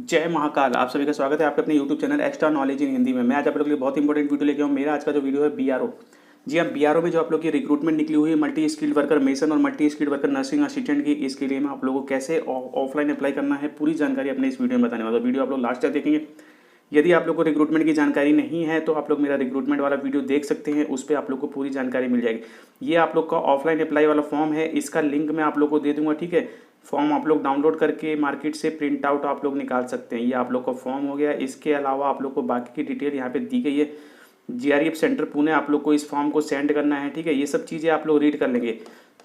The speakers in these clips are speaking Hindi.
जय महाकाल। आप सभी का स्वागत है आपके अपने YouTube channel extra knowledge in Hindi में। मैं आज आप लोगों के लिए बहुत इंपॉर्टेंट वीडियो लेके आऊँ। मेरा आज का जो वीडियो है बीआरओ। जी हाँ, बीआरओ में जो आप लोग की रिक्रूटमेंट निकली हुई है मल्टी स्किल्ड वर्कर मेसन और multi skilled worker nursing assistant की, इसके लिए मैं आप लोगों को कैसे ऑफलाइन अप्लाई करना है पूरी जानकारी अपने इस वीडियो में बताने वाला हूँ। वीडियो आप लोग लास्ट तक देखेंगे। यदि आप लोग को रिक्रूटमेंट की जानकारी नहीं है तो आप लोग मेरा रिक्रूटमेंट वाला वीडियो देख सकते हैं, उस पर आप लोग को पूरी जानकारी मिल जाएगी। ये आप लोग का ऑफलाइन अप्लाई वाला फॉर्म है, इसका लिंक मैं आप लोग को दे दूंगा। ठीक है, फॉर्म आप लोग डाउनलोड करके मार्केट से प्रिंट आउट आप लोग निकाल सकते हैं। ये आप लोग का फॉर्म हो गया। इसके अलावा आप लोग को बाकी की डिटेल यहाँ पे दी गई है। जीआरईएफ सेंटर पुणे आप लोग को इस फॉर्म को सेंड करना है। ठीक है, ये सब चीज़ें आप लोग रीड कर लेंगे।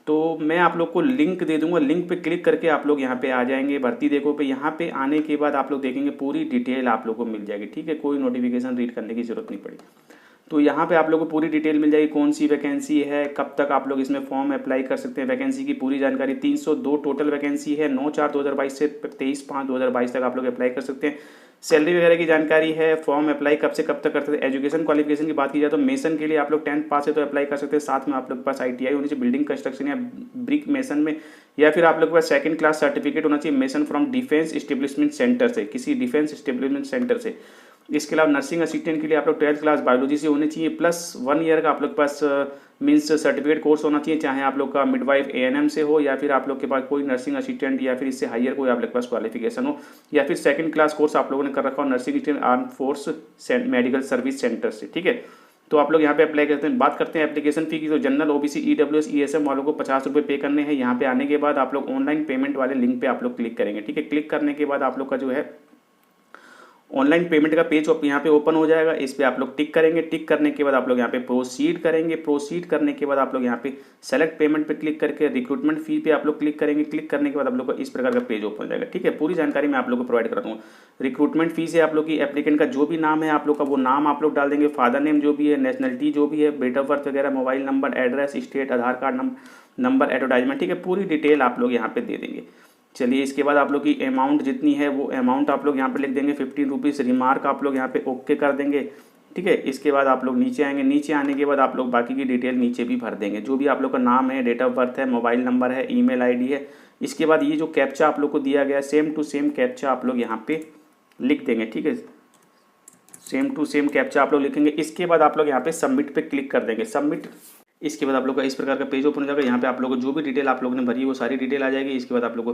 तो मैं आप लोग को लिंक दे दूंगा, लिंक पे क्लिक करके आप लोग यहाँ पे आ जाएंगे। भर्ती देखो पे यहाँ पे आने के बाद आप लोग देखेंगे पूरी डिटेल आप लोग को मिल जाएगी। ठीक है, कोई नोटिफिकेशन रीड करने की जरूरत नहीं पड़ेगी। तो यहाँ पे आप लोग को पूरी डिटेल मिल जाएगी, कौन सी वैकेंसी है, कब तक आप लोग इसमें फॉर्म अप्लाई कर सकते हैं, वैकेंसी की पूरी जानकारी। 302 टोटल वैकेंसी है। 9/4/2022 से 23/5/2022 तक आप लोग अप्लाई कर सकते हैं। सैलरी वगैरह की जानकारी है, फॉर्म अप्लाई कब से कब तक करते हैं। एजुकेशन क्वालिफिकेशन की बात की जाए तो मेसन के लिए आप लोग 10th पास है तो अप्लाई कर सकते हैं। साथ में आप लोग के पास ITI होनी चाहिए बिल्डिंग कंस्ट्रक्शन या ब्रिक मेसन में, या फिर आप लोग के पास 2nd क्लास सर्टिफिकेट होना चाहिए mason from defence establishment centre से, किसी डिफेंस एस्टेब्लिशमेंट सेंटर से। इसके अलावा नर्सिंग असिस्टेंट के लिए आप लोग 12th क्लास बायोलॉजी से होने चाहिए, प्लस 1 ईयर का आप लोग के पास मीन्स सर्टिफिकेट कोर्स होना चाहिए, चाहे आप लोग का मिडवाइफ ANM से हो या फिर आप लोग के पास कोई नर्सिंग असिस्टेंट या फिर इससे हायर कोई आप लोग के पास क्वालिफिकेशन हो, या फिर 2nd क्लास कोर्स आप लोगों ने कर रखा हो nursing assistant arm force medical service centre से। ठीक है, तो आप लोग यहाँ पे अप्लाई करते हैं। बात करते हैं एप्लीकेशन फी की, तो जनरल OBC EWS ESM वालों को 50 रुपये पे करने हैं। यहाँ पे आने के बाद आप लोग ऑनलाइन पेमेंट वाले लिंक पे आप लोग क्लिक करेंगे। ठीक है, क्लिक करने के बाद आप लोग का जो है ऑनलाइन पेमेंट का पेज यहाँ पे ओपन हो जाएगा। इस पे आप लोग टिक करेंगे। टिक करने के बाद आप लोग यहाँ पे प्रोसीड करेंगे। प्रोसीड करने के बाद आप लोग यहाँ पे सेलेक्ट पेमेंट पे क्लिक करके रिक्रूटमेंट फी पे आप लोग क्लिक करेंगे। क्लिक करने के बाद आप लोग को इस प्रकार का पेज ओपन हो जाएगा। ठीक है, पूरी जानकारी मैं आप लोग को प्रोवाइड करता हूँ। रिक्रूटमेंट फी से आप लोग की एप्लीकेंट का जो भी नाम है आप लोग का वो नाम आप लोग डाल देंगे, फादर नेम जो भी है, नेशनलिटी जो भी है, डेट ऑफ बर्थ वगैरह, मोबाइल नंबर, एड्रेस, स्टेट, आधार कार्ड नंबर, एडवर्टाइजमेंट। ठीक है, पूरी डिटेल आप लोग यहाँ पे दे देंगे। चलिए, इसके बाद आप लोग की अमाउंट जितनी है वो अमाउंट आप लोग यहाँ पे लिख देंगे 15 रुपीज़। रिमार्क आप लोग यहाँ पे ओके कर देंगे। ठीक है, इसके बाद आप लोग नीचे आएंगे। नीचे आने के बाद आप लोग बाकी की डिटेल नीचे भी भर देंगे, जो भी आप लोग का नाम है, डेट ऑफ बर्थ है, मोबाइल नंबर है, ईमेल ID है। इसके बाद ये जो कैप्चा आप लोग को दिया गया है सेम टू सेम कैप्चा आप लोग यहाँ पे लिख देंगे। ठीक है, सेम टू सेम कैप्चा आप लोग लिखेंगे। इसके बाद आप लोग यहाँ पे सबमिट पे क्लिक कर देंगे। सबमिट, इसके बाद आप लोग का इस प्रकार का पेज ओपन हो जाएगा। यहाँ पे आप लोगों को जो भी डिटेल आप लोगों ने भरी है वो सारी डिटेल आ जाएगी। इसके बाद आप लोग को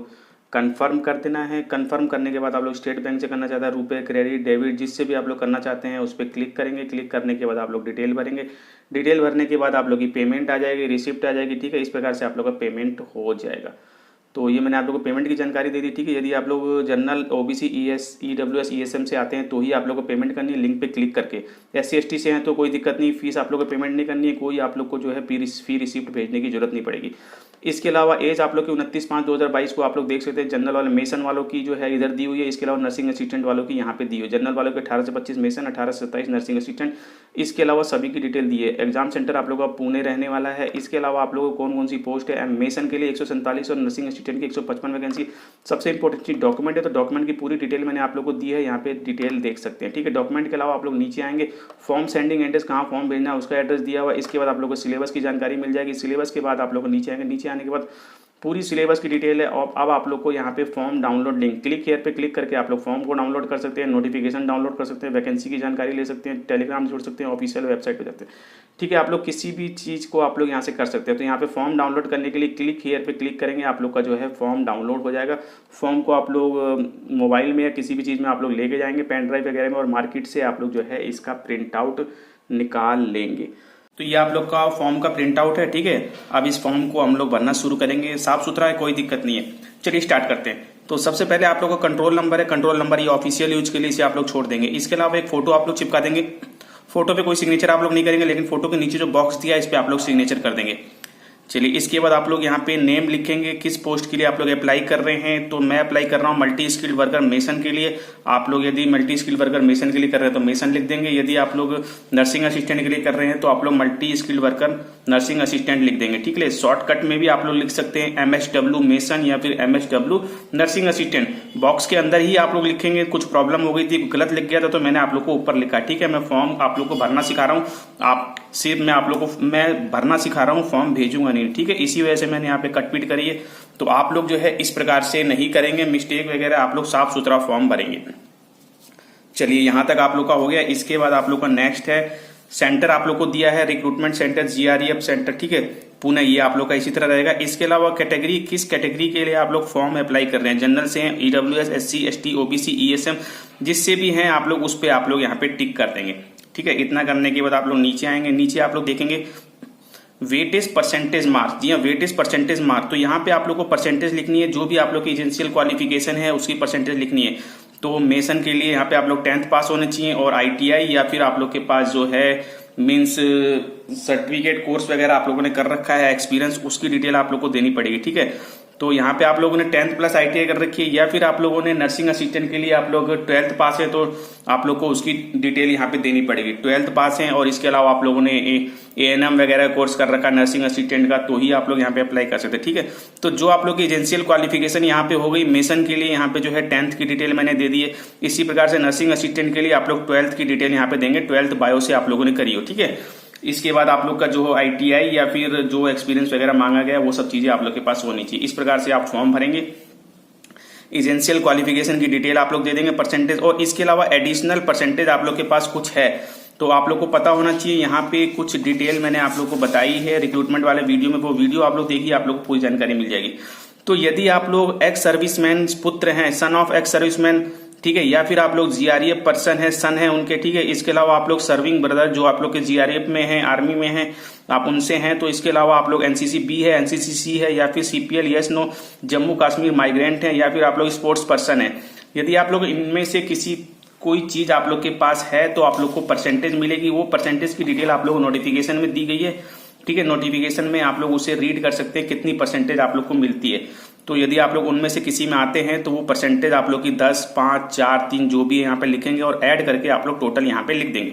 कंफर्म कर देना है। कंफर्म करने के बाद आप लोग स्टेट बैंक से करना चाहते हैं, रुपए, क्रेडिट, डेबिट, जिससे भी आप लोग करना चाहते हैं उस पर क्लिक करेंगे। क्लिक करने के बाद आप लोग डिटेल भरेंगे। डिटेल भरने के बाद आप लोग की पेमेंट आ जाएगी, रिसिप्ट आ जाएगी। ठीक है, इस प्रकार से आप लोग का पेमेंट हो जाएगा। तो ये मैंने आप लोगों को पेमेंट की जानकारी दे दी। ठीक है, यदि आप लोग जनरल OBC EWS ESM से आते हैं तो ही आप लोग को पेमेंट करनी है लिंक पे क्लिक करके। SC ST से हैं तो कोई दिक्कत नहीं, फीस आप लोग को पेमेंट नहीं करनी है, कोई आप लोग को जो है फी रिसिप्ट भेजने की जरूरत नहीं पड़ेगी। इसके अलावा एज आप लोग की 29/5/2022 को आप लोग देख सकते हैं। जनरल वाले मेसन वालों की जो है इधर दी हुई है। इसके अलावा नर्सिंग असिस्टेंट वालों की यहाँ पे दी हुई है। जनरल वालों के 18 से 25 मेसन, 18 से 27 नर्सिंग असिस्टेंट। इसके अलावा सभी की डिटेल दी है। एग्जाम सेंटर आप लोगों का पुणे रहने वाला है। इसके अलावा आप लोगों को कौन कौन सी पोस्ट है, मेसन के लिए 147 और नर्सिंग असिस्टेंट की 155 वैकेंसी। सबसे इंपॉर्टेंट चीज डॉक्यूमेंट है, तो डॉक्यूमेंट की पूरी डिटेल मैंने आप लोग को दी है, यहाँ पे डिटेल देख सकते हैं। ठीक है, डॉक्यूमेंट के अलावा आप लोग नीचे आएंगे, फॉर्म सेंडिंग एड्रेस, कहाँ फॉर्म भेजना है उसका एड्रेस दिया हुआ है। इसके बाद आप लोग को सिलेबस की जानकारी मिल जाएगी। सिलेबस के बाद आप लोग नीचे आएंगे। नीचे आने के बाद पूरी सिलेबस की डिटेल है। और अब आप लोग को यहाँ पे form download link, click here पे क्लिक करके आप लोग फॉर्म को डाउनलोड कर सकते हैं, नोटिफिकेशन डाउनलोड कर सकते हैं, वैकेंसी की जानकारी ले सकते हैं, टेलीग्राम जोड़ सकते हैं, ऑफिशियल वेबसाइट पे जाते हैं। ठीक है, आप लोग किसी भी चीज़ को आप लोग यहाँ से कर सकते हैं। तो यहाँ पे फॉर्म डाउनलोड करने के लिए क्लिक हियर पे क्लिक करेंगे, आप लोग का जो है फॉर्म डाउनलोड हो जाएगा। फॉर्म को आप लोग मोबाइल में या किसी भी चीज़ में आप लोग लेके जाएंगे, पेन ड्राइव वगैरह में, और मार्केट से आप लोग जो है इसका प्रिंट आउट निकाल लेंगे। तो ये आप लोग का फॉर्म का प्रिंट आउट है। ठीक है, अब इस फॉर्म को हम लोग भरना शुरू करेंगे। साफ सुथरा है, कोई दिक्कत नहीं है। चलिए स्टार्ट करते हैं। तो सबसे पहले आप लोग का कंट्रोल नंबर है। कंट्रोल नंबर ये ऑफिशियल यूज के लिए इसे आप लोग छोड़ देंगे। इसके अलावा एक फोटो आप लोग चिपका देंगे। फोटो पे कोई सिग्नेचर आप लोग नहीं करेंगे, लेकिन फोटो के नीचे जो बॉक्स दिया है इस पे आप लोग सिग्नेचर कर देंगे। चलिए, इसके बाद आप लोग यहाँ पे नेम लिखेंगे, किस पोस्ट के लिए आप लोग अप्लाई कर रहे हैं। तो मैं अप्लाई कर रहा हूँ मल्टी स्किल्ड वर्कर मेसन के लिए। आप लोग यदि मल्टी स्किल्ड वर्कर मेसन के लिए कर रहे हैं तो मेसन लिख देंगे। यदि आप लोग नर्सिंग असिस्टेंट के लिए कर रहे हैं तो आप लोग multi skilled worker nursing assistant लिख देंगे। ठीक है, शॉर्टकट में भी आप लोग लिख सकते हैं MSW मेसन या फिर MSW नर्सिंग असिस्टेंट। बॉक्स के अंदर ही आप लोग लिखेंगे। कुछ प्रॉब्लम हो गई थी, गलत लिख गया था तो मैंने आप लोग को ऊपर लिखा। ठीक है, मैं फॉर्म आप लोग को भरना सिखा रहा हूँ, आप सिर्फ मैं आप लोगों को मैं भरना सिखा रहा हूँ, फॉर्म भेजूंगा नहीं, ठीक है। इसी वजह से मैंने यहाँ पे कटपीट करी है। तो आप लोग जो है इस प्रकार से नहीं करेंगे, मिस्टेक वगैरह, आप लोग साफ सुथरा फॉर्म भरेंगे। चलिए यहाँ तक आप लोग का हो गया। इसके बाद आप लोग का नेक्स्ट है सेंटर आप लोग को दिया है रिक्रूटमेंट सेंटर GREF सेंटर, ठीक है, पुणे, ये आप लोग का इसी तरह रहेगा। इसके अलावा कैटेगरी, किस कैटेगरी के लिए आप लोग फॉर्म अप्लाई कर रहे हैं, जनरल से हैं, EWS, SC, ST, OBC, ESM, जिससे भी हैं आप लोग उस पर आप लोग यहाँ पे टिक कर देंगे, ठीक है। इतना करने के बाद आप लोग नीचे आएंगे, नीचे आप लोग देखेंगे वेटेज परसेंटेज मार्क्स, जी हाँ, वेटेज परसेंटेज मार्क्स। तो यहाँ पे आप लोग को परसेंटेज लिखनी है, जो भी आप लोग की एजेंशियल क्वालिफिकेशन है उसकी परसेंटेज लिखनी है। तो मेसन के लिए यहाँ पे आप लोग 10th पास होने चाहिए, और ITI या फिर आप लोग के पास जो है मीन्स सर्टिफिकेट कोर्स वगैरह आप लोगों ने कर रखा है, एक्सपीरियंस, उसकी डिटेल आप लोग को देनी पड़ेगी, ठीक है। तो यहाँ पे आप लोगों ने 10th प्लस ITI कर रखी है, या फिर आप लोगों ने नर्सिंग असिस्टेंट के लिए आप लोग 12th पास है तो आप लोग को उसकी डिटेल यहाँ पे देनी पड़ेगी। 12th पास है और इसके अलावा आप लोगों ने ANM वगैरह कोर्स कर रखा है नर्सिंग असिस्टेंट का, तो ही आप लोग यहाँ पे अप्लाई कर सकते हैं, ठीक है। तो जो आप लोग की एजेंशियल क्वालिफिकेशन यहाँ पे हो गई, मेसन के लिए यहाँ पे जो है 10th की डिटेल मैंने दे दी है। इसी प्रकार से नर्सिंग असिस्टेंट के लिए आप लोग 12th की डिटेल यहाँ पे देंगे, 12th बायो से आप लोगों ने करी हो, ठीक है। इसके बाद आप लोग का जो ITI या फिर जो एक्सपीरियंस वगैरह मांगा गया वो सब चीजें आप लोग के पास होनी चाहिए। इस प्रकार से आप फॉर्म भरेंगे, एजेंशियल क्वालिफिकेशन की डिटेल आप लोग दे देंगे, परसेंटेज, और इसके अलावा एडिशनल परसेंटेज आप लोग के पास कुछ है तो आप लोग को पता होना चाहिए। यहाँ पे कुछ डिटेल मैंने आप लोग को बताई है रिक्रूटमेंट वाले वीडियो में, वो वीडियो आप लोग देखिए, आप लोग को पूरी जानकारी मिल जाएगी। तो यदि आप लोग एक्स सर्विसमैन पुत्र हैं, सन ऑफ एक्स सर्विसमैन, ठीक है, या फिर आप लोग GREF पर्सन है, सन है उनके, ठीक है। इसके अलावा आप लोग सर्विंग ब्रदर जो आप लोग के GREF में हैं, आर्मी में हैं, आप उनसे हैं। तो इसके अलावा आप लोग NCC B है, NCC C है, या फिर CPL yes no, Jammu Kashmir migrant है, या फिर आप लोग स्पोर्ट्स पर्सन है। यदि आप लोग इनमें से किसी कोई चीज आप लोग के पास है तो आप लोग को परसेंटेज मिलेगी। वो परसेंटेज की डिटेल आप लोग को नोटिफिकेशन में दी गई है, ठीक है। नोटिफिकेशन में आप लोग उसे रीड कर सकते हैं कितनी परसेंटेज आप लोग को मिलती है। तो यदि आप लोग उनमें से किसी में आते हैं तो वो परसेंटेज आप लोग की 10, 5, 4, 3 जो भी है यहाँ पे लिखेंगे और ऐड करके आप लोग टोटल यहाँ पे लिख देंगे।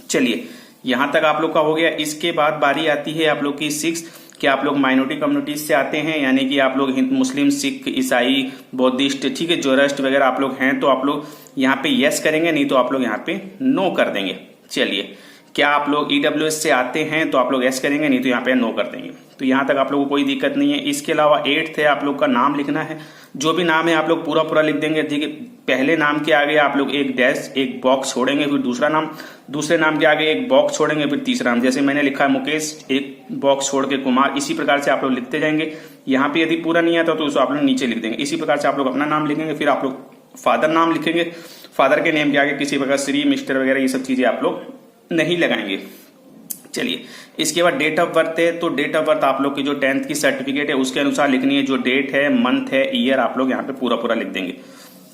चलिए यहाँ तक आप लोग का हो गया। इसके बाद बारी आती है आप लोग की 6 कि आप लोग माइनॉरिटी कम्युनिटीज से आते हैं, यानी कि आप लोग मुस्लिम, सिख, ईसाई, बौद्धिस्ट, ठीक है, जोरस्ट वगैरह आप लोग हैं, तो आप लोग यहाँ पे यस करेंगे, नहीं तो आप लोग यहाँ पे नो कर देंगे। चलिए, क्या आप लोग EWS से आते हैं तो आप लोग यस करेंगे, नहीं तो यहाँ पे नो कर देंगे। तो यहाँ तक आप लोगों को कोई दिक्कत नहीं है। इसके अलावा 8th है आप लोग का नाम लिखना है, जो भी नाम है आप लोग पूरा पूरा लिख देंगे, ठीक है। पहले नाम के आगे आप लोग एक डैश, एक बॉक्स छोड़ेंगे, फिर दूसरा नाम, दूसरे नाम के आगे एक बॉक्स छोड़ेंगे, फिर तीसरा नाम, जैसे मैंने लिखा है मुकेश, एक बॉक्स छोड़ के कुमार। इसी प्रकार से आप लोग लिखते जाएंगे। यहाँ पे यदि पूरा नहीं आता तो उसको आप लोग नीचे लिख देंगे। इसी प्रकार से आप लोग अपना नाम लिखेंगे, फिर आप लोग फादर नाम लिखेंगे, फादर के नेम के आगे किसी प्रकार श्री, मिस्टर वगैरह ये सब चीजें आप लोग नहीं लगाएंगे। चलिए, इसके बाद डेट ऑफ बर्थ है, तो डेट ऑफ बर्थ आप लोग की जो 10th की सर्टिफिकेट है उसके अनुसार लिखनी है। जो डेट है, मंथ है, ईयर आप लोग यहाँ पे पूरा पूरा लिख देंगे।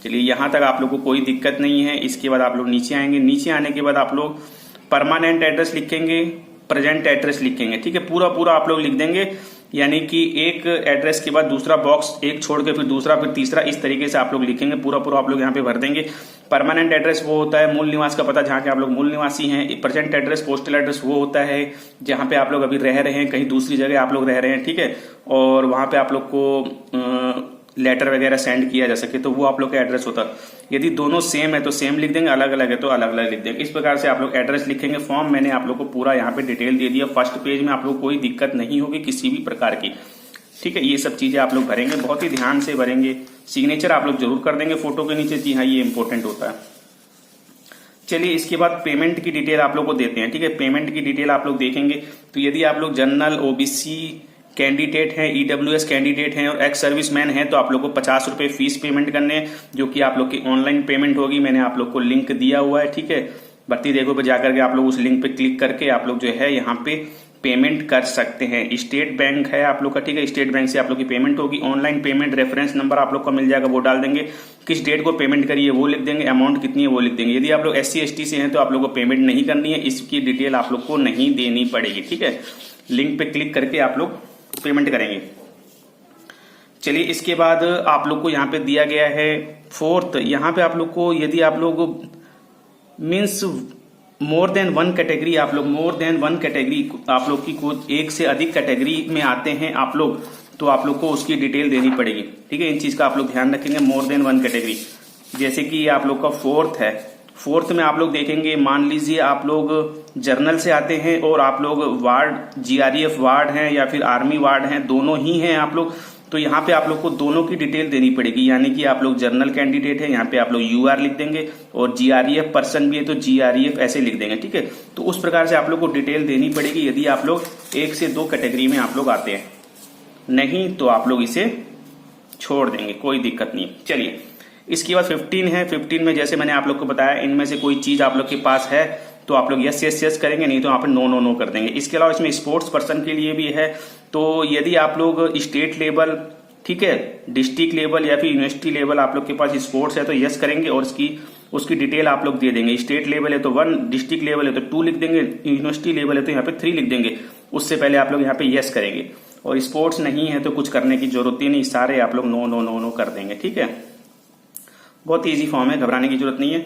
चलिए, यहाँ तक आप लोग को कोई दिक्कत नहीं है। इसके बाद आप लोग नीचे आएंगे। नीचे आने के बाद आप लोग परमानेंट एड्रेस लिखेंगे, प्रेजेंट एड्रेस लिखेंगे, ठीक है। पूरा पूरा आप लोग लिख देंगे, यानी कि एक एड्रेस के बाद दूसरा बॉक्स, एक छोड़ के फिर दूसरा, फिर तीसरा, इस तरीके से आप लोग लिखेंगे। पूरा पूरा आप लोग यहाँ पे भर देंगे। परमानेंट एड्रेस वो होता है मूल निवास का पता, जहाँ के आप लोग मूल निवासी हैं। प्रेजेंट एड्रेस, पोस्टल एड्रेस वो होता है जहाँ पे आप लोग अभी रह रहे हैं, कहीं दूसरी जगह आप लोग रह रहे हैं, ठीक है। और वहाँ पे आप लोग को लेटर वगैरह सेंड किया जा सके तो वो आप लोग का एड्रेस होता है। यदि दोनों सेम है तो सेम लिख देंगे, अलग अलग है तो अलग अलग लिख देंगे। इस प्रकार से आप लोग एड्रेस लिखेंगे। फॉर्म मैंने आप लोग को पूरा यहाँ पे डिटेल दे दिया। फर्स्ट पेज में आप लोग कोई दिक्कत नहीं होगी किसी भी प्रकार की, ठीक है। ये सब चीजें आप लोग भरेंगे, बहुत ही ध्यान से भरेंगे। सिग्नेचर आप लोग जरूर कर देंगे फोटो के नीचे, जी हाँ, ये इंपॉर्टेंट होता है। चलिए, इसके बाद पेमेंट की डिटेल आप लोग को देते हैं, ठीक है। पेमेंट की डिटेल आप लोग देखेंगे तो यदि आप लोग जनरल, OBC कैंडिडेट हैं, EWS कैंडिडेट हैं और एक्स सर्विसमैन हैं तो आप लोग को 50 रुपए फीस पेमेंट करने हैं, जो कि आप लोग की ऑनलाइन पेमेंट होगी। मैंने आप लोग को लिंक दिया हुआ है, ठीक है। भर्ती देखो पे जाकर के आप लोग उस लिंक पे क्लिक करके आप लोग जो है यहाँ पे पेमेंट कर सकते हैं। स्टेट बैंक है आप लोग का, ठीक है। स्टेट बैंक से आप लोग की पेमेंट होगी। ऑनलाइन पेमेंट रेफरेंस नंबर आप लोग का मिल जाएगा, वो डाल देंगे। किस डेट को पेमेंट करिए वो लिख देंगे, अमाउंट कितनी है वो लिख देंगे। यदि आप लोग SC ST से हैं तो आप लोग को पेमेंट नहीं करनी है, इसकी डिटेल आप लोग को नहीं देनी पड़ेगी, ठीक है। लिंक पे क्लिक करके आप लोग पेमेंट करेंगे। चलिए, इसके बाद आप लोग को यहाँ पे दिया गया है 4th। यहाँ पे आप लोग को यदि आप लोग means more than one category, आप लोग मोर देन वन कैटेगरी आप लोग की कोई एक से अधिक कैटेगरी में आते हैं आप लोग, तो आप लोग को उसकी डिटेल देनी पड़ेगी, ठीक है। इन चीज का आप लोग ध्यान रखेंगे। मोर देन वन कैटेगरी, जैसे कि आप लोग का 4th है, फोर्थ में आप लोग देखेंगे, मान लीजिए आप लोग जर्नल से आते हैं और आप लोग वार्ड जीआरईएफ वार्ड हैं या फिर आर्मी वार्ड हैं, दोनों ही हैं आप लोग, तो यहाँ पे आप लोग को दोनों की डिटेल देनी पड़ेगी। यानी कि आप लोग जर्नल कैंडिडेट है, यहाँ पे आप लोग यूआर लिख देंगे, और जीआरईएफ पर्सन भी है तो जीआरईएफ ऐसे लिख देंगे, ठीक है। तो उस प्रकार से आप लोग को डिटेल देनी पड़ेगी यदि आप लोग 1 से 2 कैटेगरी में आप लोग आते हैं, नहीं तो आप लोग इसे छोड़ देंगे, कोई दिक्कत नहीं। चलिए इसके बाद 15 है। 15 में जैसे मैंने आप लोग को बताया, इनमें से कोई चीज आप लोग के पास है तो आप लोग यस यस यस करेंगे, नहीं तो आप नो नो नो कर देंगे। इसके अलावा इसमें स्पोर्ट्स पर्सन के लिए भी है, तो यदि आप लोग स्टेट लेवल, ठीक है, डिस्ट्रिक्ट लेवल या फिर यूनिवर्सिटी लेवल आप लोग के पास स्पोर्ट्स है तो यस करेंगे और उसकी डिटेल आप लोग दे देंगे। स्टेट लेवल है तो 1, डिस्ट्रिक्ट लेवल है तो 2 लिख देंगे, यूनिवर्सिटी लेवल है तो यहाँ पे 3 लिख देंगे। उससे पहले आप लोग यहाँ पे यस करेंगे, और स्पोर्ट्स नहीं है तो कुछ करने की जरूरत ही नहीं, सारे आप लोग नो नो नो नो कर देंगे, ठीक है। बहुत ईजी फॉर्म है, घबराने की जरूरत नहीं है।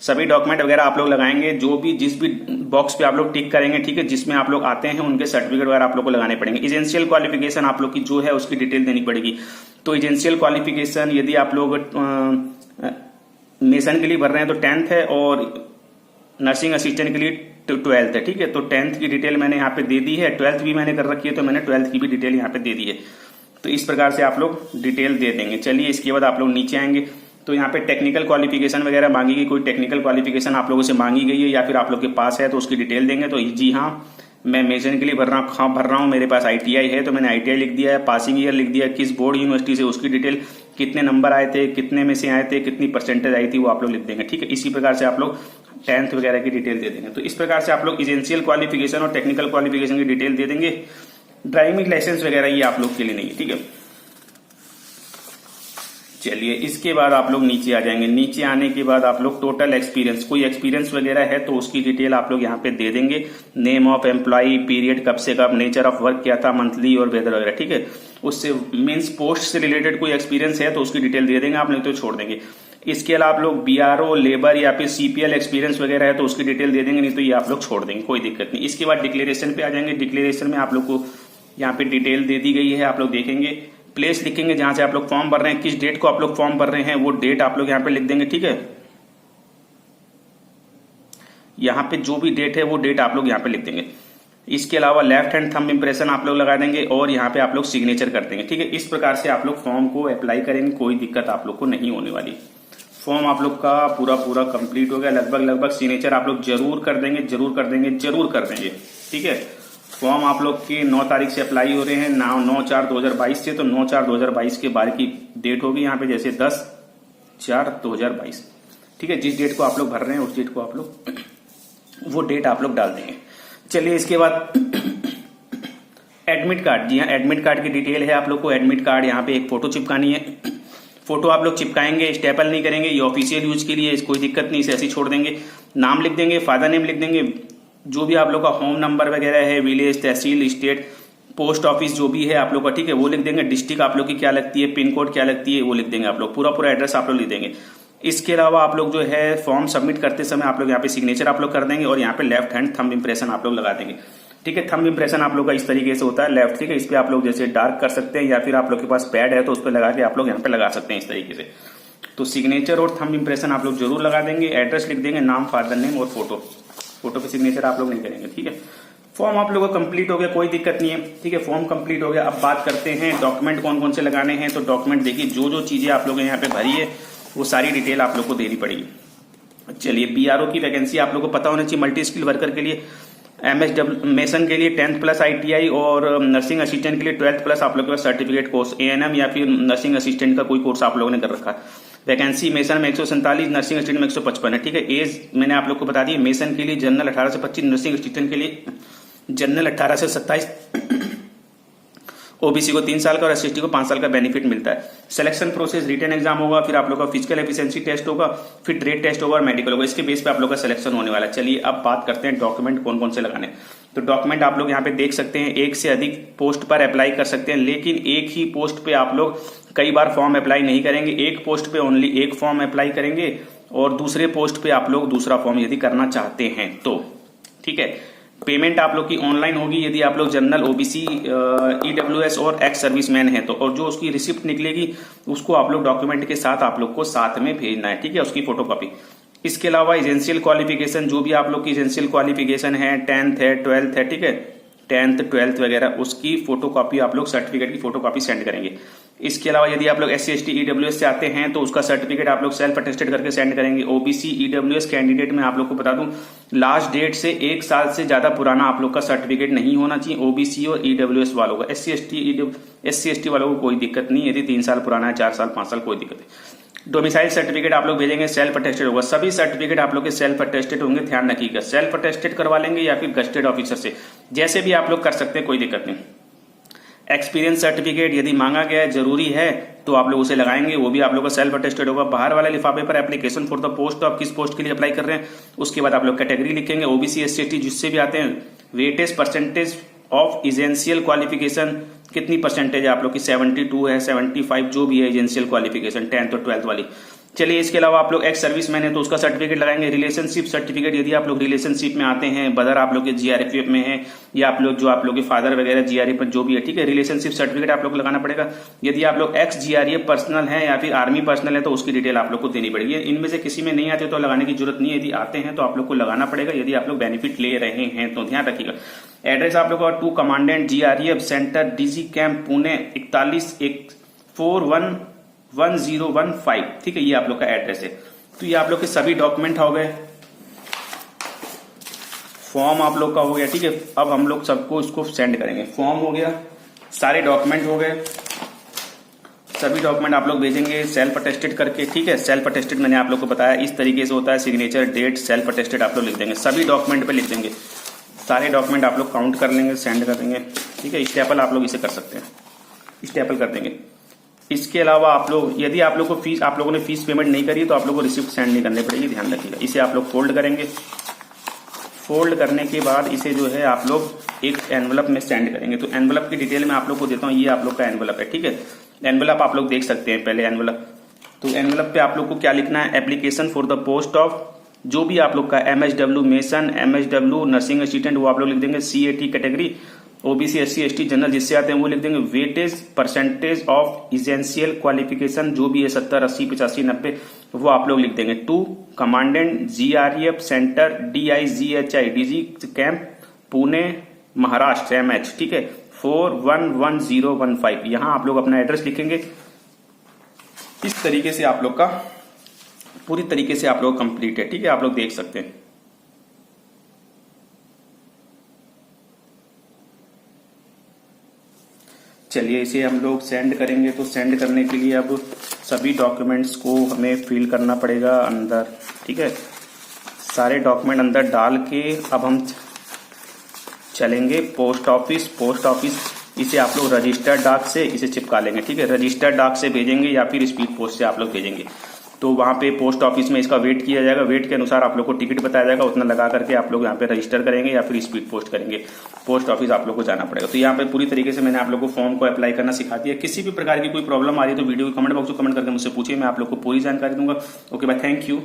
सभी डॉक्यूमेंट वगैरह आप लोग लगाएंगे, जो भी जिस भी बॉक्स पे आप लोग टिक करेंगे, ठीक है, जिसमें आप लोग आते हैं उनके सर्टिफिकेट वगैरह आप लोग को लगाने पड़ेंगे। एजेंशियल क्वालिफिकेशन आप लोग की जो है उसकी डिटेल देनी पड़ेगी। तो एजेंशियल क्वालिफिकेशन यदि आप लोग मेसन के लिए भर रहे हैं तो 10th है, और नर्सिंग असिस्टेंट के लिए 12th है, ठीक है। तो 10th की डिटेल मैंने यहाँ पे दे दी है, 12th भी मैंने कर रखी है तो मैंने 12th की भी डिटेल यहाँ पे दे दी है। तो इस प्रकार से आप लोग डिटेल दे देंगे। चलिए इसके बाद आप लोग नीचे आएंगे तो यहाँ पे टेक्निकल क्वालिफिकेशन वगैरह मांगी गई, कोई टेक्निकल क्वालिफिकेशन आप लोगों से मांगी गई है या फिर आप लोग के पास है तो उसकी डिटेल देंगे। तो जी हाँ, मैं मेजन के लिए भर रहा हूँ, मेरे पास आईटीआई है तो मैंने आईटीआई लिख दिया है, पासिंग ईयर लिख दिया है, किस बोर्ड यूनिवर्सिटी से उसकी डिटेल, कितने नंबर आए थे, कितने में से आए थे, कितनी परसेंटेज आई थी वो आप लोग लिख देंगे, ठीक है। इसी प्रकार से आप लोग 10th वगैरह की डिटेल दे देंगे। तो इस प्रकार से आप लोग एजेंशियल क्वालिफिकेशन और टेक्निकल क्वालिफिकेशन की डिटेल दे देंगे। ड्राइविंग लाइसेंस वगैरह ये आप लोग के लिए नहीं है, ठीक है। चलिए इसके बाद आप लोग नीचे आ जाएंगे। नीचे आने के बाद आप लोग टोटल एक्सपीरियंस, कोई एक्सपीरियंस वगैरह है तो उसकी डिटेल आप लोग यहाँ पे दे देंगे। नेम ऑफ एम्प्लॉय, पीरियड कब से कब, नेचर ऑफ वर्क क्या था, मंथली और वेदर वगैरह, ठीक है। उससे मीन्स पोस्ट से रिलेटेड कोई एक्सपीरियंस है तो उसकी डिटेल दे देंगे आप, नहीं तो छोड़ देंगे। इसके अलावा आप लोग बीआरओ, लेबर या फिर सीपीएल एक्सपीरियंस वगैरह है तो उसकी डिटेल दे देंगे, नहीं तो ये आप लोग छोड़ देंगे, कोई दिक्कत नहीं। इसके बाद डिक्लेरेशन पे आ जाएंगे। डिक्लेरेशन में आप लोग को यहाँ पे डिटेल दे दी गई है, आप लोग देखेंगे। प्लेस लिखेंगे जहां से आप लोग फॉर्म भर रहे हैं, किस डेट को आप लोग फॉर्म भर रहे हैं वो डेट आप लोग यहाँ पे लिख देंगे, ठीक है। यहाँ पे जो भी डेट है वो डेट आप लोग यहाँ पे लिख देंगे। इसके अलावा लेफ्ट हैंड थंब इंप्रेशन आप लोग लगा देंगे और यहाँ पे आप लोग सिग्नेचर कर देंगे, ठीक है। इस प्रकार से आप लोग फॉर्म को अप्लाई करेंगे, कोई दिक्कत आप लोग को नहीं होने वाली। फॉर्म आप लोग का पूरा कंप्लीट हो गया, लगभग सिग्नेचर आप लोग जरूर कर देंगे, ठीक है। फॉर्म आप लोग के 9 तारीख से अप्लाई हो रहे हैं, 9/4/2022 से, तो 9/4/2022 के बाद की डेट होगी यहाँ पे, जैसे 10/4/2022, ठीक है। जिस डेट को आप लोग भर रहे हैं उस डेट को आप लोग वो डेट आप लोग डाल देंगे। चलिए इसके बाद एडमिट कार्ड, जी हाँ, एडमिट कार्ड की डिटेल है आप लोग को। एडमिट कार्ड यहाँ पे एक फोटो चिपकानी है, फोटो आप लोग चिपकाएंगे, स्टेपल नहीं करेंगे, ये ऑफिशियल यूज के लिए, कोई दिक्कत नहीं, इसे ऐसे छोड़ देंगे। नाम लिख देंगे, फादर नेम लिख देंगे, जो भी आप लोग का होम नंबर वगैरह है, विलेज, तहसील, स्टेट, पोस्ट ऑफिस जो भी है आप लोग का, ठीक है, वो लिख देंगे। डिस्ट्रिक्ट आप लोग की क्या लगती है, पिन कोड क्या लगती है वो लिख देंगे आप लोग, पूरा एड्रेस आप लोग लिख देंगे। इसके अलावा आप लोग जो है फॉर्म सबमिट करते समय आप लोग यहाँ पे सिग्नेचर आप लोग कर देंगे और यहाँ पे लेफ्ट हैंड थंब इंप्रेशन आप लोग लगा देंगे, ठीक है। थंब इंप्रेशन आप लोग का इस तरीके से होता है, लेफ्ट, ठीक है। इस पे आप लोग जैसे डार्क कर सकते हैं या फिर आप लोग के पास पैड है तो उस पर लगा के आप लोग यहाँ पे लगा सकते हैं इस तरीके से। तो सिग्नेचर और थंब इंप्रेशन आप लोग जरूर लगा देंगे। एड्रेस लिख देंगे, नाम, फादर नेम और फोटो पे सिग्नेचर आप लोग नहीं करेंगे, ठीक है। फॉर्म आप लोगों का कंप्लीट हो गया, कोई दिक्कत नहीं है, ठीक है। फॉर्म कंप्लीट हो गया। अब बात करते हैं डॉक्यूमेंट कौन कौन से लगाने हैं। तो डॉक्यूमेंट देखिए, जो चीजें आप लोग ने यहाँ पे भरी है वो सारी डिटेल आप लोग को देनी पड़ेगी। चलिए, बीआरओ की वैकेंसी आप लोग को पता होना चाहिए। मल्टी स्किल वर्कर के लिए, एमएसडब्ल्यू मेसन के लिए 10th प्लस आईटीआई और नर्सिंग असिस्टेंट के लिए 12th प्लस आप लोग के पास सर्टिफिकेट कोर्स, एएनएम या फिर नर्सिंग असिस्टेंट का कोई कोर्स आप लोगों ने कर रखा है। वैकेंसी मेसन में 147, नर्सिंग असिस्टेंट में 155 है, ठीक है। एज मैंने आप लोग को बता दी, मेसन के लिए जनरल 18 से 25, नर्सिंग असिस्टेंट के लिए जनरल 18 से 27, ओबीसी को 3 साल का और एससी को 5 साल का बेनिफिट मिलता है। सिलेक्शन प्रोसेस, रिटन एग्जाम होगा, फिर आप लोग का फिजिकल एफिशिएंसी टेस्ट होगा, फिर ट्रेड टेस्ट होगा और मेडिकल होगा। इसके बेस पे आप लोग का सिलेक्शन होने वाला है। चलिए अब बात करते हैं डॉक्यूमेंट कौन कौन से लगाने। तो डॉक्यूमेंट आप लोग यहाँ पे देख सकते हैं, एक से अधिक पोस्ट पर अप्लाई कर सकते हैं, लेकिन एक ही पोस्ट पे आप लोग कई बार फॉर्म अप्लाई नहीं करेंगे। एक पोस्ट पे ओनली एक फॉर्म अप्लाई करेंगे और दूसरे पोस्ट पे आप लोग दूसरा फॉर्म यदि करना चाहते हैं तो, ठीक है। पेमेंट आप लोग की ऑनलाइन होगी यदि आप लोग जनरल, ओबीसी, ईडब्ल्यूएस और एक्स सर्विसमैन है तो, और जो उसकी रिसिप्ट निकलेगी उसको आप लोग डॉक्यूमेंट के साथ आप लोग को साथ में भेजना है, ठीक है, उसकी फोटोकॉपी। इसके अलावा एजेंशियल क्वालिफिकेशन, जो भी आप लोग की एजेंशियल क्वालिफिकेशन है, 10th है, 12th है, ठीक है, 10th 12th वगैरह, उसकी फोटोकॉपी आप लोग, सर्टिफिकेट की फोटोकॉपी सेंड करेंगे। इसके अलावा यदि आप लोग SC ST EWS से आते हैं तो उसका सर्टिफिकेट आप लोग सेल्फ अटेस्टेड करके सेंड करेंगे। OBC EWS कैंडिडेट में आप लोग को बता दूं, लास्ट डेट से 1 साल से ज्यादा पुराना आप लोग का सर्टिफिकेट नहीं होना चाहिए OBC और EWS वालों का। SC ST वालों को कोई दिक्कत नहीं, यदि 3 साल पुराना है, 4 साल, 5 साल, कोई दिक्कत नहीं। डोमिसाइल सर्टिफिकेट आप लोग भेजेंगे, सेल्फ अटेस्टेड होगा। सभी सर्टिफिकेट आप लोग के सेल्फ अटेस्टेड होंगे, ध्यान रखिएगा। सेल्फ अटेस्टेड करवा लेंगे या फिर गस्टेड ऑफिसर से, जैसे भी आप लोग कर सकते हैं, कोई दिक्कत नहीं। एक्सपीरियंस सर्टिफिकेट यदि मांगा गया है, जरूरी है, तो आप लोग उसे लगाएंगे, वो भी आप लोग का सेल्फ अटेस्टेड होगा। बाहर वाले लिफाफे पर एप्लीकेशन फॉर द पोस्ट, आप किस पोस्ट के लिए अप्लाई कर रहे हैं, उसके बाद आप लोग कैटेगरी लिखेंगे, OBC SC ST जिससे भी आते हैं, weightage percentage of essential qualification, कितनी परसेंटेज है आप लोग की, 72 है, 75, जो भी है एजेंशियल क्वालिफिकेशन 10th और 12th वाली। चलिए, इसके अलावा आप लोग एक्स सर्विसमैन है तो उसका सर्टिफिकेट लगाएंगे। रिलेशनशिप सर्टिफिकेट, यदि आप लोग रिलेशनशिप में आते हैं, बदर आप लोग के GRFF में है, या आप लोग जो आप लोग के फादर वगैरह GRF जो भी है, ठीक है, रिलेशनशिप सर्टिफिकेट आप लोग को लगाना पड़ेगा। यदि आप लोग एक्स GRF पर्सनल है या फिर आर्मी पर्सनल है तो उसकी डिटेल आप लोग को देनी पड़ेगी। इनमें से किसी में नहीं आते तो लगाने की जरूरत नहीं है, यदि आते हैं तो आप लोग को लगाना पड़ेगा, यदि आप लोग बेनिफिट ले रहे हैं तो ध्यान रखिएगा। एड्रेस आप लोग का 2 commandant GRF centre DG camp Pune 41141015, ठीक है, ये आप लोग का एड्रेस है। तो ये आप लोग के सभी डॉक्यूमेंट हो गए, फॉर्म आप लोग का हो गया, ठीक है। अब हम लोग सबको इसको सेंड करेंगे। फॉर्म हो गया, सारे डॉक्यूमेंट हो गए, सभी डॉक्यूमेंट आप लोग भेजेंगे सेल्फ अटेस्टेड करके, ठीक है। सेल्फ अटेस्टेड मैंने आप लोग को बताया इस तरीके से होता है, सिग्नेचर, डेट, सेल्फ अटेस्टेड आप लोग लिख देंगे, सभी डॉक्यूमेंट पे लिख देंगे। सारे डॉक्यूमेंट आप लोग काउंट कर लेंगे, सेंड कर देंगे, ठीक है। स्टेपल आप लोग इसे कर सकते हैं, स्टेपल कर देंगे। इसके अलावा आप लोग, यदि आप लोग को फीस, आप लोगों ने फीस पेमेंट नहीं करी तो आप लोगों को रिसिप्ट सेंड नहीं करनी पड़ेगी, ध्यान रखिएगा। इसे आप लोग फोल्ड करेंगे, फोल्ड करने के बाद इसे जो है आप लोग एक एनवलप में सेंड करेंगे। तो एनवलप की डिटेल मैं आप लोग को देता हूँ, ये आप लोग का एनवलप है, ठीक है। एनवलप आप लोग देख सकते हैं पहले एनवलप। तो एनवलप पे आप लोग को क्या लिखना है, application for the post of, जो भी आप लोग का MSW mason, MSW nursing assistant, वो आप लोग लिख देंगे। CAT category, OBC SC ST general जिससे आते हैं वो लिख देंगे। Weightage percentage of essential qualification, जो भी है 70, 80, 85, 90, वो आप लोग लिख देंगे। 2 commandant GRF centre DIGHI DG camp Pune Maharashtra MH, ठीक है, 411015, यहां आप लोग अपना एड्रेस लिखेंगे। इस तरीके से आप लोग का पूरी तरीके से आप लोग कंप्लीट है, ठीक है, आप लोग देख सकते हैं। चलिए, इसे हम लोग सेंड करेंगे। तो सेंड करने के लिए अब सभी डॉक्यूमेंट्स को हमें फिल करना पड़ेगा अंदर, ठीक है। सारे डॉक्यूमेंट अंदर डाल के अब हम चलेंगे पोस्ट ऑफिस। पोस्ट ऑफिस इसे आप लोग रजिस्टर्ड डाक से इसे चिपका लेंगे, ठीक है। रजिस्टर्ड डाक से भेजेंगे या फिर स्पीड पोस्ट से आप लोग भेजेंगे। तो वहां पे पोस्ट ऑफिस में इसका वेट किया जाएगा, वेट के अनुसार आप लोग को टिकट बताया जाएगा, उतना लगा करके आप लोग यहाँ पे रजिस्टर करेंगे या फिर स्पीड पोस्ट करेंगे। पोस्ट ऑफिस आप लोग को जाना पड़ेगा। तो यहाँ पे पूरी तरीके से मैंने आप लोग को फॉर्म को अप्लाई करना सिखा दिया। किसी भी प्रकार की कोई प्रॉब्लम आ रही है तो वीडियो के कमेंट बॉक्स में कमेंट करके मुझसे पूछिए, मैं आप लोग को पूरी जानकारी दूंगा। Okay bye, thank you.